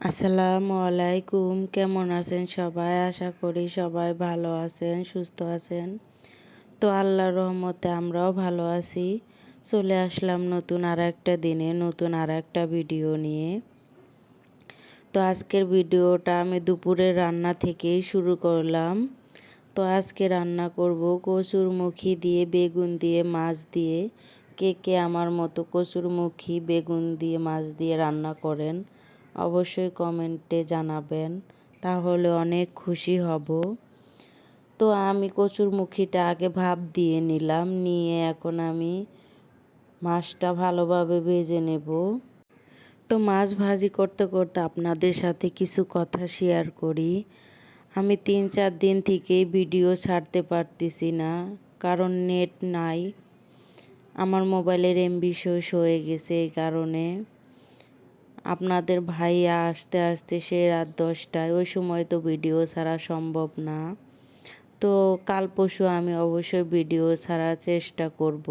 আসসালামু আলাইকুম। কেমন আছেন সবাই? আশা করি সবাই ভালো আছেন, সুস্থ আছেন। তো আল্লাহর রহমতে আমরাও ভালো আছি। চলে আসলাম নতুন আর একটা দিনে নতুন আর একটা ভিডিও নিয়ে। তো আজকের ভিডিওটা আমি দুপুরের রান্না থেকেই শুরু করলাম। তো আজকে রান্না করব কচুরমুখী দিয়ে, বেগুন দিয়ে, মাছ দিয়ে। কে কে আমার মতো কচুরমুখী বেগুন দিয়ে মাছ দিয়ে রান্না করেন অবশ্যই কমেন্টে জানাবেন, তাহলে অনেক খুশি হব। তো আমি কচুরমুখীটা আগে ভাপ দিয়ে নিলাম, নিয়ে এখন আমি মাছটা ভালোভাবে ভেজে নেব। তো মাছ ভাজি করতে করতে আপনাদের সাথে কিছু কথা শেয়ার করি। আমি 3-4 দিন থেকেই ভিডিও ছাড়তে পারতেছি না, কারণ নেট নাই। আমার মোবাইলের এমবি শেষ হয়ে গেছে, এই কারণে। আপনাদের ভাইয়া আসতে আসতে সে রাত 10টায়, ওই সময় তো ভিডিও ছাড়া সম্ভব না। তো কাল পরশু আমি অবশ্যই ভিডিও ছাড়ার চেষ্টা করব।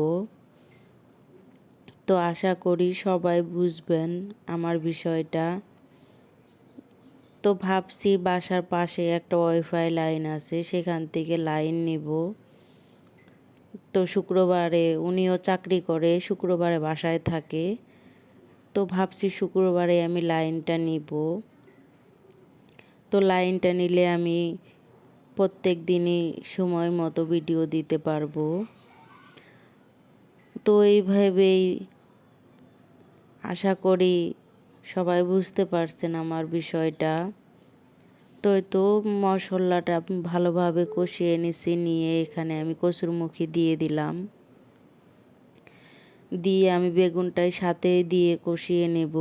তো আশা করি সবাই বুঝবেন আমার বিষয়টা। তো ভাবছি বাসার পাশে একটা ওয়াইফাই লাইন আছে, সেখান থেকে লাইন নিব। তো শুক্রবারে উনিও চাকরি করে, শুক্রবারে বাসায় থাকে। তো ভাবছি শুক্রবারে আমি লাইনটা নিব। তো লাইনটা নিলে আমি প্রত্যেক দিনই সময় মতো ভিডিও দিতে পারবো। তো এইভাবেই আশা করি সবাই বুঝতে পারছেন আমার বিষয়টা। তো মশলাটা ভালোভাবে কষিয়ে নিছি, নিয়ে এখানে আমি কচুরমুখী দিয়ে দিলাম। দিয়ে আমি বেগুনটাই সাথে দিয়ে কষিয়ে নেব,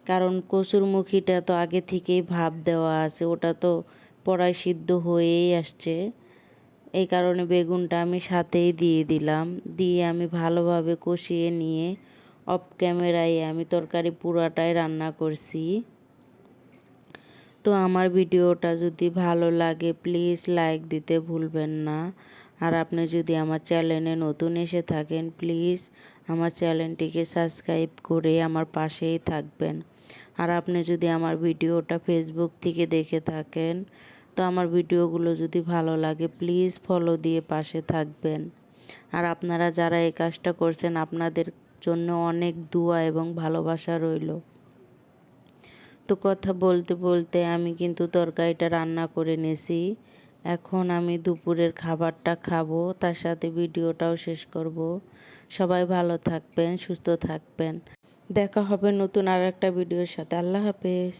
কারণ কচুরমুখীটা তো আগে থেকেই ভাপ দেওয়া আছে, ওটা তো পড়ায় সিদ্ধ হয়েই আসছে। এই কারণে বেগুনটা আমি সাথেই দিয়ে দিলাম, দিয়ে আমি ভালোভাবে কষিয়ে নিয়ে অফ ক্যামেরায় আমি তরকারি পুরাটাই রান্না করছি। তো আমার ভিডিওটা যদি ভালো লাগে প্লিজ লাইক দিতে ভুলবেন না। আর আপনি যদি আমার চ্যানেলে নতুন এসে থাকেন প্লিজ আমার চ্যানেলটিকে সাবস্ক্রাইব করে আমার পাশেই থাকবেন। আর আপনি যদি আমার ভিডিওটা ফেসবুক থেকে দেখে থাকেন, তো আমার ভিডিওগুলো যদি ভালো লাগে প্লিজ ফলো দিয়ে পাশে থাকবেন। আর আপনারা যারা এই কাজটা করছেন আপনাদের জন্য অনেক দোয়া এবং ভালোবাসা রইল। তো কথা বলতে বলতে আমি কিন্তু তরকারিটা রান্না করে নিয়েছি। এখন আমি দুপুরের খাবারটা খাবো, তার সাথে ভিডিওটাও শেষ করব। সবাই ভালো থাকবেন, সুস্থ থাকবেন। দেখা হবে নতুন আর একটা ভিডিওর সাথে। আল্লাহ হাফেজ।